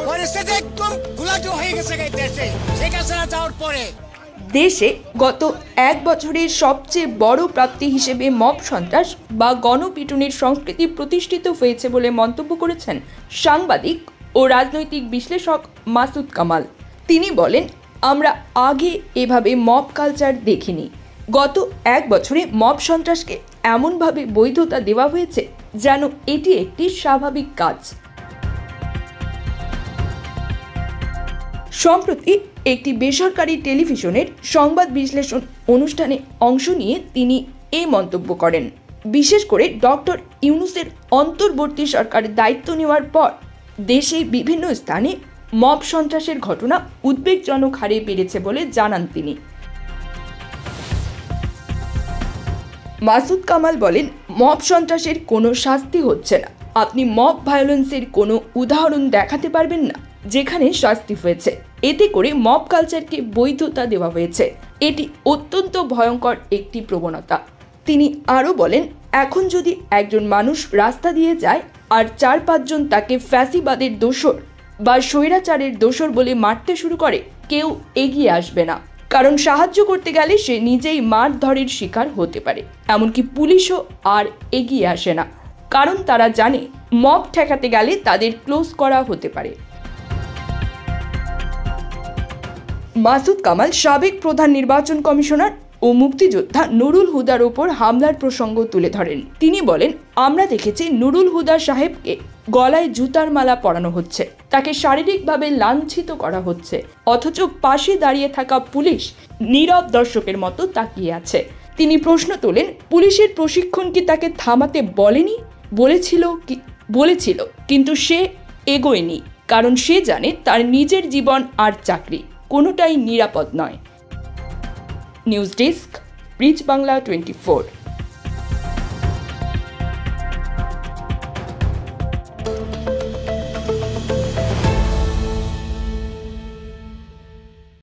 পরিস্থিতি একদম ঘোলাটে হয়ে গেছে দেশে শেখ হাসিনা যাওয়ার পরে। দেশে গত এক বছরের সবচেয়ে বড় প্রাপ্তি হিসেবে মব সন্ত্রাস বা গণপিটুনির সংস্কৃতি প্রতিষ্ঠিত হয়েছে বলে মন্তব্য করেছেন সাংবাদিক ও রাজনৈতিক বিশ্লেষক মাসুদ কামাল। তিনি বলেন, আমরা আগে এভাবে মব কালচার দেখিনি। গত এক বছরে মব সন্ত্রাসকে এমনভাবে বৈধতা দেওয়া হয়েছে যেন এটি একটি স্বাভাবিক কাজ। সম্প্রতি একটি বেসরকারি টেলিভিশনের সংবাদ বিশ্লেষণ অনুষ্ঠানে অংশ নিয়ে তিনি এই মন্তব্য করেন। বিশেষ করে ডক্টর ইউনূসের অন্তর্বর্তী সরকারের দায়িত্ব নেওয়ার পর দেশে বিভিন্ন স্থানে মব সন্ত্রাসের ঘটনা উদ্বেগজনক হারে বেড়েছে বলে জানান তিনি। মাসুদ কামাল বলেন, মব সন্ত্রাসের কোনো শাস্তি হচ্ছে না। আপনি মব ভায়োলেন্সের কোনো উদাহরণ দেখাতে পারবেন না যেখানে শাস্তি হয়েছে। এতে করে মব কালচারকে বৈধতা দেওয়া হয়েছে। এটি অত্যন্ত ভয়ঙ্কর একটি প্রবণতা। তিনি আরও বলেন, এখন যদি একজন মানুষ রাস্তা দিয়ে যায় আর 4-5 জন তাকে ফ্যাসিবাদের দোসর বা স্বৈরাচারের দোসর বলে মারতে শুরু করে, কেউ এগিয়ে আসবে না, কারণ সাহায্য করতে গেলে সে নিজেই মারধরের শিকার হতে পারে। এমনকি পুলিশও আর এগিয়ে আসে না, কারণ তারা জানে মব ঠেকাতে গেলে তাদের ক্লোজ করা হতে পারে। মাসুদ কামাল সাবেক প্রধান নির্বাচন কমিশনার ও মুক্তিযোদ্ধা নুরুল হুদার ওপর হামলার প্রসঙ্গ তুলে ধরেন। তিনি বলেন, আমরা দেখেছি নুরুল হুদা সাহেবকে গলায় জুতার মালা পরানো হচ্ছে, তাকে শারীরিকভাবে লাঞ্ছিত করা হচ্ছে, অথচ পাশে দাঁড়িয়ে থাকা পুলিশ নীরব দর্শকের মতো তাকিয়ে আছে। তিনি প্রশ্ন তোলেন, পুলিশের প্রশিক্ষণ কি তাকে থামাতে বলেনি? বলেছিল, কিন্তু সে এগোয়নি, কারণ সে জানে তার নিজের জীবন আর চাকরি কোনোটাই নিরাপদ নয়। News desk, bridge Bangla 24।